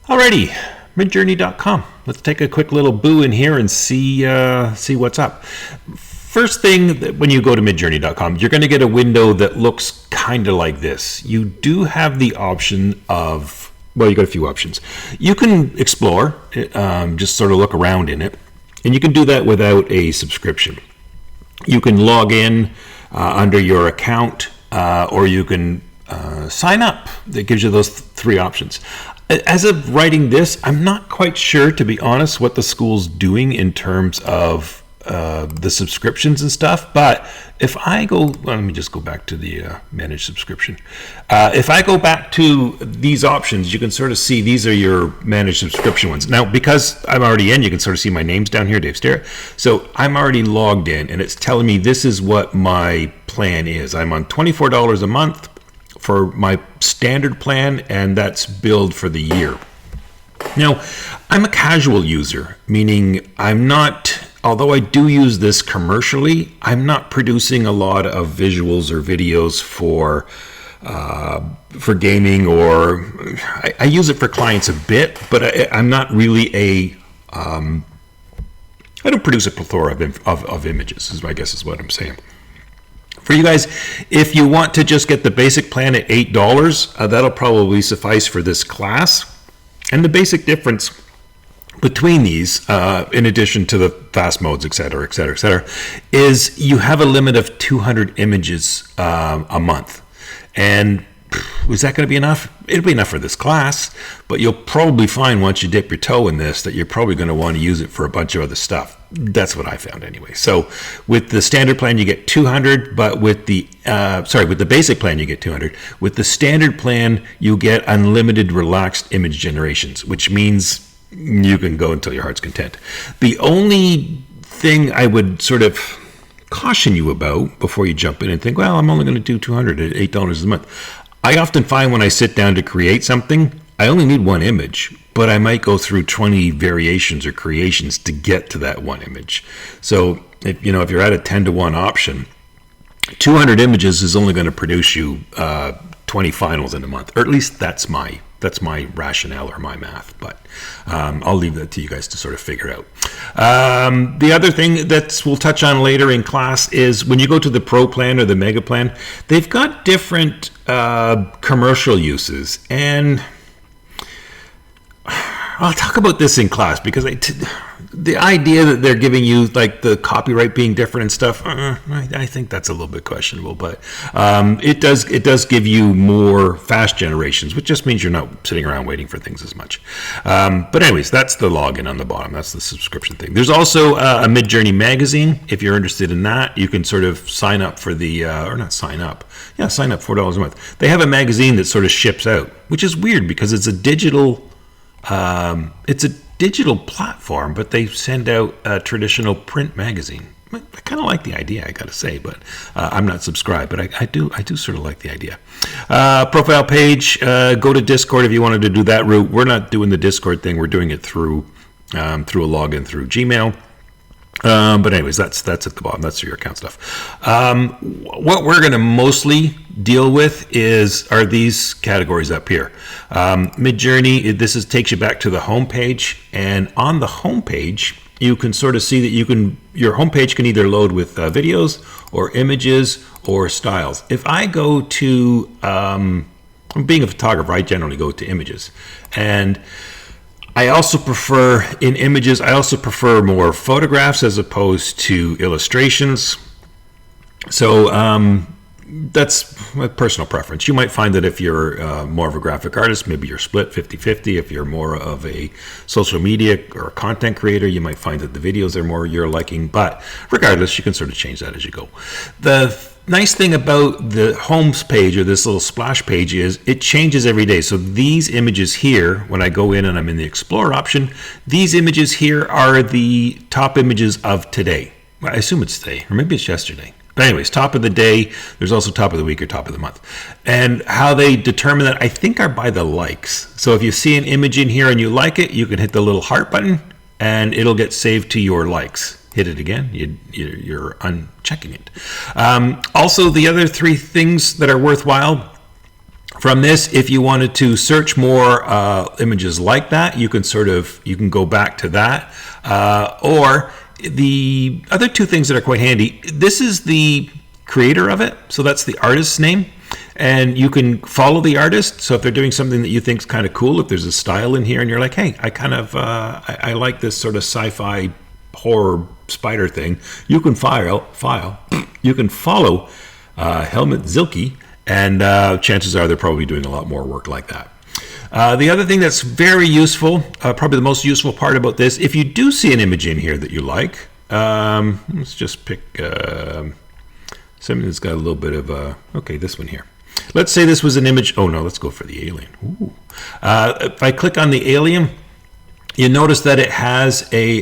Alrighty, midjourney.com. Let's take a quick little boo in here and see what's up. First thing, when you go to midjourney.com, you're going to get a window that looks kind of like this. You do have the option of, well, you got a few options. You can explore, just sort of look around in it, and you can do that without a subscription. You can log in under your account, or you can sign up. That gives you those three options. As of writing this, I'm not quite sure, to be honest, what the school's doing in terms of the subscriptions and stuff. But if I go, well, let me just go back to the managed subscription. If I go back to these options, you can sort of see these are your managed subscription ones. Now, because I'm already in, you can sort of see my name's down here, Dave Sterrett. So I'm already logged in, and it's telling me this is what my plan is. I'm on $24 a month for my standard plan, and that's billed for the year. Now, I'm a casual user, meaning I'm not, although I do use this commercially, I'm not producing a lot of visuals or videos for gaming, or I use it for clients a bit, but I'm not really I don't produce a plethora of images, I guess is what I'm saying. For you guys, if you want to just get the basic plan at $8, that'll probably suffice for this class. And the basic difference between these, in addition to the fast modes, et cetera, is you have a limit of 200 images a month. And is that going to be enough? It'll be enough for this class, but you'll probably find once you dip your toe in this that you're probably going to want to use it for a bunch of other stuff. That's what I found anyway. So with the standard plan, you get 200, but with the basic plan, you get 200. With the standard plan, you get unlimited relaxed image generations, which means you can go until your heart's content. The only thing I would sort of caution you about before you jump in and think, well, I'm only going to do 200 at $8 a month. I often find when I sit down to create something, I only need one image, but I might go through 20 variations or creations to get to that one image. So if you're at a 10-to-1 option, 200 images is only going to produce you 20 finals in a month, or at least that's my rationale or my math, but I'll leave that to you guys to sort of figure out. The other thing that we'll touch on later in class is when you go to the Pro plan or the Mega plan, they've got different commercial uses, and I'll talk about this in class because the idea that they're giving you like the copyright being different and stuff, I think that's a little bit questionable. But it does give you more fast generations, which just means you're not sitting around waiting for things as much. But anyways, that's the login on the bottom. That's the subscription thing. There's also a Midjourney magazine. If you're interested in that, you can sort of sign up for the or not sign up. Yeah, sign up $4 a month. They have a magazine that sort of ships out, which is weird because it's a digital. It's a digital platform, but they send out a traditional print magazine. I kind of like the idea, I got to say, but I'm not subscribed. But I do sort of like the idea. Profile page. Go to Discord if you wanted to do that route. We're not doing the Discord thing. We're doing it through a login through Gmail. But anyways, that's at the bottom. That's your account stuff. What we're going to mostly deal with are these categories up here. Midjourney, takes you back to the home page, and on the home page, you can sort of see that your home page can either load with videos or images or styles. If I go to, being a photographer, I generally go to images, and I also prefer more photographs as opposed to illustrations. So that's my personal preference. You might find that if you're more of a graphic artist, maybe you're split 50-50. If you're more of a social media or a content creator, you might find that the videos are more your liking. But regardless, you can sort of change that as you go. The nice thing about the homes page or this little splash page is it changes every day. So these images here, when I go in and I'm in the Explore option, these images here are the top images of today. I assume it's today, or maybe it's yesterday. But anyways, top of the day, there's also top of the week or top of the month. And how they determine that, I think, are by the likes. So if you see an image in here and you like it, you can hit the little heart button and it'll get saved to your likes. Hit it again, you're unchecking it. Also, the other three things that are worthwhile From this, if you wanted to search more images like that, you can go back to that. Or the other two things that are quite handy, this is the creator of it, so that's the artist's name. And you can follow the artist. So if they're doing something that you think is kind of cool, if there's a style in here and you're like, hey, I like this sort of sci-fi horror spider thing, you can you can follow Helmut Zilke, and chances are they're probably doing a lot more work like that. The other thing that's very useful, probably the most useful part about this, if you do see an image in here that you like, let's just pick something that's got a little bit of okay, this one here. Let's say this was an image. Oh no, let's go for the alien. Ooh. If I click on the alien, you notice that it has a,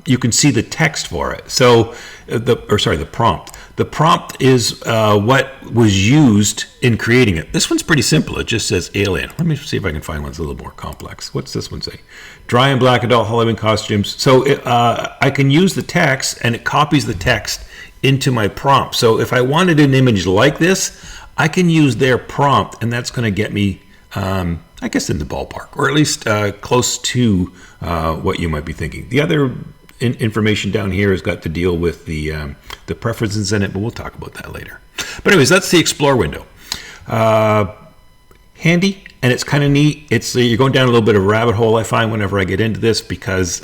you can see the text for it. So, the prompt. The prompt is what was used in creating it. This one's pretty simple. It just says alien. Let me see if I can find one that's a little more complex. What's this one say? Dry and black adult Halloween costumes. So I can use the text, and it copies the text into my prompt. So if I wanted an image like this, I can use their prompt, and that's going to get me, I guess, in the ballpark, or at least close to what you might be thinking. The other information down here has got to deal with the preferences in it, but we'll talk about that later. But anyways, that's the Explore window. Handy, and it's kind of neat. It's you're going down a little bit of a rabbit hole, I find, whenever I get into this, because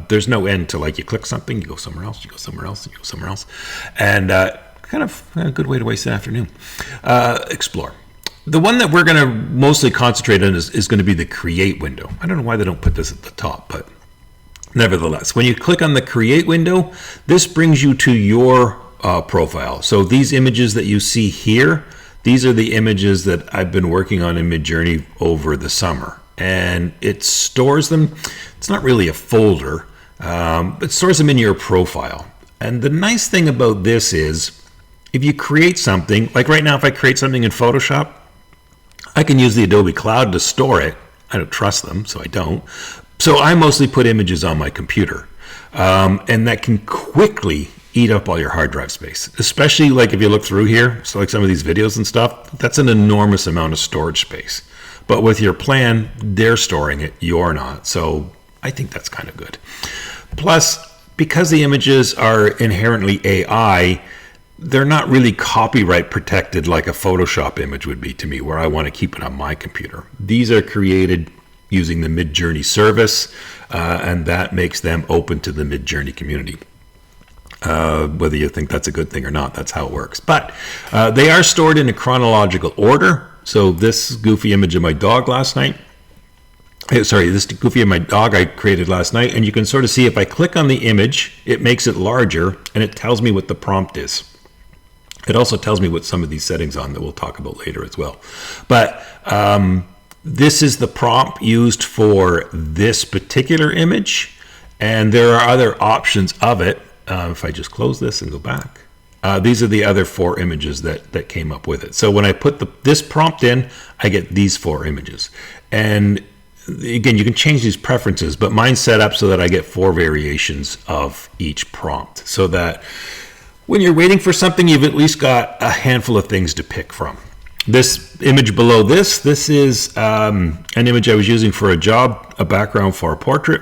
there's no end to, like, you click something, you go somewhere else, you go somewhere else, you go somewhere else, and kind of a good way to waste an afternoon. Explore. The one that we're going to mostly concentrate on is going to be the Create window. I don't know why they don't put this at the top, but nevertheless, when you click on the Create window, this brings you to your profile. So these images that you see here, these are the images that I've been working on in Midjourney over the summer. And it stores them. It's not really a folder. It stores them in your profile. And the nice thing about this is, if you create something, like right now, if I create something in Photoshop, I can use the Adobe Cloud to store it. I don't trust them, so I don't. So I mostly put images on my computer. And that can quickly eat up all your hard drive space, especially like if you look through here. So like some of these videos and stuff, that's an enormous amount of storage space. But with your plan, they're storing it, you're not. So I think that's kind of good. Plus, because the images are inherently AI, they're not really copyright protected like a Photoshop image would be to me, where I want to keep it on my computer. These are created using the Midjourney service, and that makes them open to the Midjourney community. Whether you think that's a good thing or not, that's how it works. But they are stored in a chronological order. So this goofy image of my dog last night, this goofy of my dog I created last night, and you can sort of see if I click on the image, it makes it larger, and it tells me what the prompt is. It also tells me what some of these settings on that we'll talk about later as well. But this is the prompt used for this particular image, and there are other options of it. If I just close this and go back, these are the other 4 images that came up with it. So when I put this prompt in, I get these 4 images. And again, you can change these preferences, but mine's set up so that I get 4 variations of each prompt, so that when you're waiting for something, you've at least got a handful of things to pick from. This image below this is an image I was using for a job, a background for a portrait.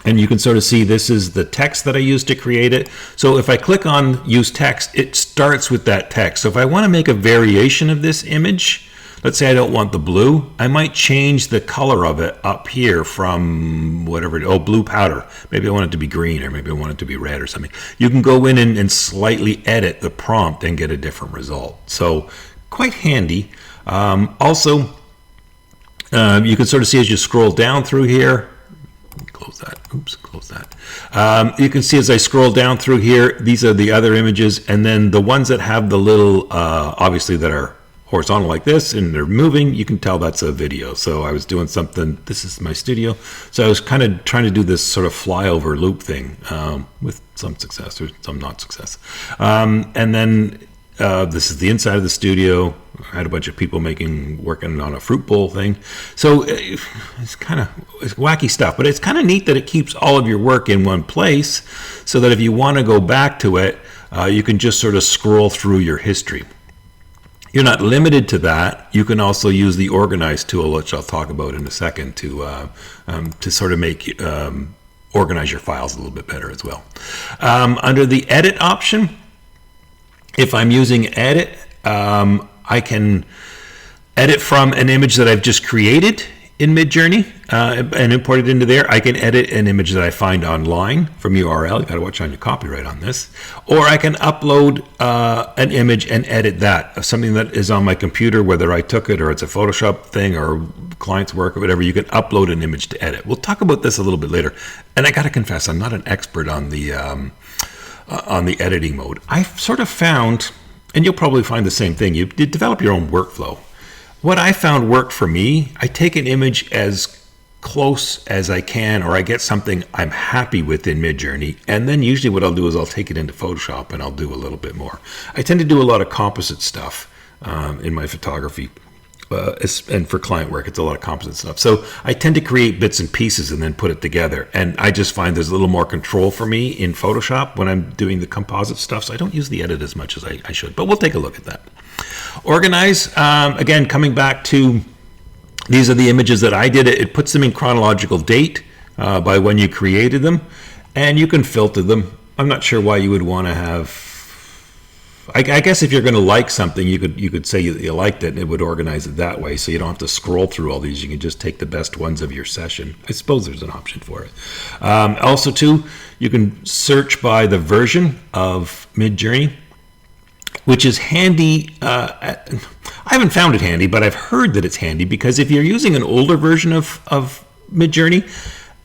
And you can sort of see this is the text that I used to create it. So if I click on use text, it starts with that text. So if I want to make a variation of this image, let's say I don't want the blue, I might change the color of it up here from whatever, blue powder. Maybe I want it to be green, or maybe I want it to be red or something. You can go in and slightly edit the prompt and get a different result. So quite handy. Also, you can sort of see as you scroll down through here, close that. Close that. You can see as I scroll down through here, these are the other images, and then the ones that have the little, obviously that are horizontal like this and they're moving, you can tell that's a video. So I was doing something, this is my studio, so I was kind of trying to do this sort of flyover loop thing with some success or some not success. And then this is the inside of the studio. I had a bunch of people working on a fruit bowl thing. So it's wacky stuff, but it's kind of neat that it keeps all of your work in one place, so that if you want to go back to it, you can just sort of scroll through your history. You're not limited to that. You can also use the Organize tool, which I'll talk about in a second, to sort of make organize your files a little bit better as well. Under the Edit option, if I'm using Edit, I can edit from an image that I've just created in Midjourney and import it into there. I can edit an image that I find online from URL. You got to watch on your copyright on this. Or I can upload an image and edit that, something that is on my computer, whether I took it or it's a Photoshop thing or client's work or whatever. You can upload an image to edit. We'll talk about this a little bit later. And I got to confess, I'm not an expert on the editing mode. I've sort of found, and you'll probably find the same thing, you develop your own workflow. What I found worked for me, I take an image as close as I can, or I get something I'm happy with in Midjourney, and then usually what I'll do is I'll take it into Photoshop and I'll do a little bit more. I tend to do a lot of composite stuff in my photography, and for client work, it's a lot of composite stuff. So I tend to create bits and pieces and then put it together, and I just find there's a little more control for me in Photoshop when I'm doing the composite stuff, so I don't use the edit as much as I should, but we'll take a look at that. Organize, again, coming back to, these are the images that I did. It puts them in chronological date by when you created them, and you can filter them. I'm not sure why you would want to have, I guess if you're going to like something, you could say you liked it, and it would organize it that way, so you don't have to scroll through all these. You can just take the best ones of your session. I suppose there's an option for it. Also, too, you can search by the version of Midjourney, which is handy. I haven't found it handy, but I've heard that it's handy, because if you're using an older version of Midjourney,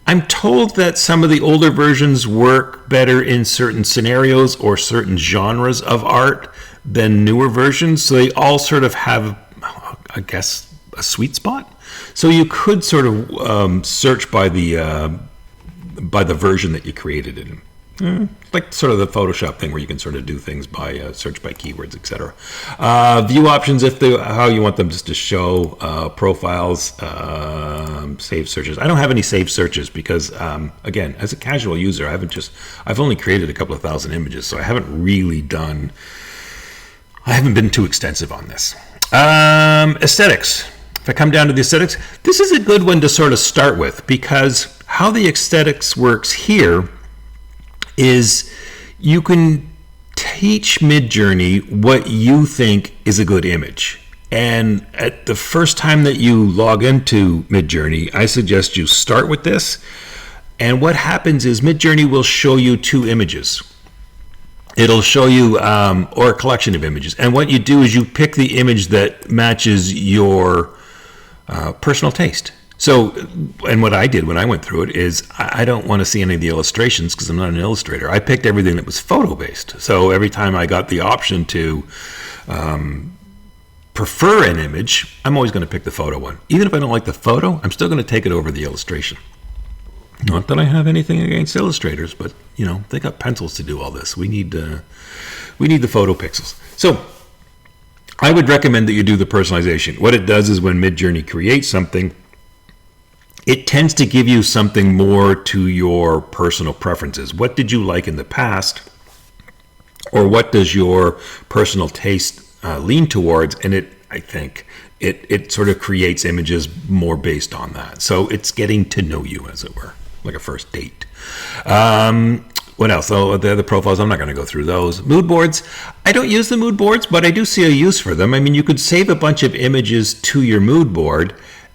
I'm told that some of the older versions work better in certain scenarios or certain genres of art than newer versions. So they all sort of have, I guess, a sweet spot. So you could sort of search by the version that you created it in. Like sort of the Photoshop thing where you can sort of do things by search by keywords, etc. View options, how you want them just to show, profiles, save searches. I don't have any saved searches because, again, as a casual user, I've only created a couple of thousand images, so I haven't been too extensive on this. Aesthetics. If I come down to the aesthetics, this is a good one to sort of start with, because how the aesthetics works here is you can teach Midjourney what you think is a good image. And at the first time that you log into Midjourney, I suggest you start with this. And what happens is Midjourney will show you two images. It'll show you, or a collection of images. And what you do is you pick the image that matches your personal taste. So, and what I did when I went through it is I don't want to see any of the illustrations because I'm not an illustrator. I picked everything that was photo-based. So every time I got the option to prefer an image, I'm always going to pick the photo one. Even if I don't like the photo, I'm still going to take it over the illustration. Not that I have anything against illustrators, but they got pencils to do all this. We need the photo pixels. So I would recommend that you do the personalization. What it does is when Midjourney creates something, it tends to give you something more to your personal preferences. What did you like in the past? Or what does your personal taste lean towards? And I think it sort of creates images more based on that. So it's getting to know you, as it were, like a first date. What else? Oh, the other profiles, I'm not going to go through those. Mood boards. I don't use the mood boards, but I do see a use for them. I mean, you could save a bunch of images to your mood board,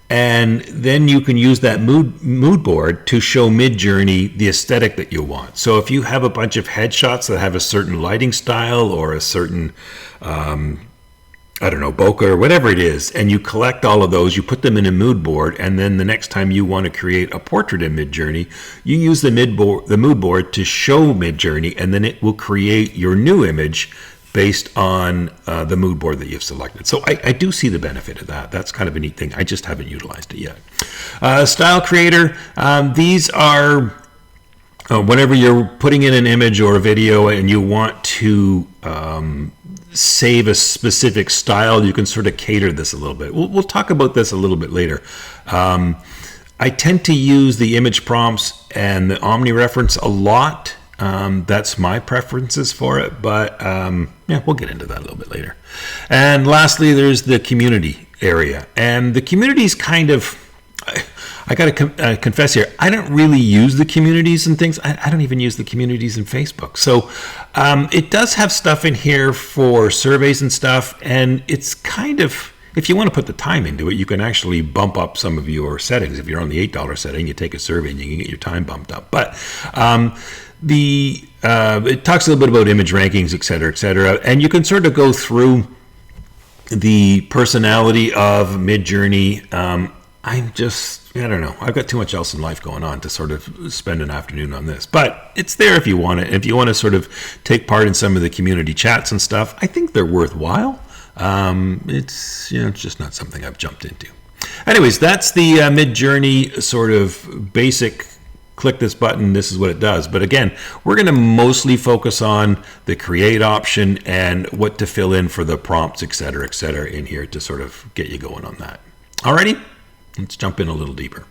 and then you can use that mood board to show Midjourney the aesthetic that you want. So if you have a bunch of headshots that have a certain lighting style or a certain, bokeh or whatever it is, and you collect all of those, you put them in a mood board, and then the next time you want to create a portrait in Midjourney, you use the mood board to show Midjourney, and then it will create your new image based on the mood board that you've selected. So I do see the benefit of that. That's kind of a neat thing. I just haven't utilized it yet. Style Creator, these are whenever you're putting in an image or a video and you want to save a specific style, you can sort of cater this a little bit. We'll talk about this a little bit later. I tend to use the image prompts and the omni-reference a lot That's my preferences for it, but yeah, we'll get into that a little bit later. And lastly, there's the community area, and the community's kind of, I got to confess here, I don't really use the communities and things. I don't even use the communities in Facebook. So it does have stuff in here for surveys and stuff, and it's kind of, if you want to put the time into it, you can actually bump up some of your settings. If you're on the $8 setting, you take a survey and you can get your time bumped up. But it talks a little bit about image rankings, et cetera, and you can sort of go through the personality of Midjourney. I don't know. I've got too much else in life going on to sort of spend an afternoon on this. But it's there if you want it. If you want to sort of take part in some of the community chats and stuff, I think they're worthwhile. It's just not something I've jumped into. Anyways, that's the Midjourney sort of basic. Click this button, this is what it does. But again, we're going to mostly focus on the create option and what to fill in for the prompts, et cetera, in here to sort of get you going on that. Alrighty, let's jump in a little deeper.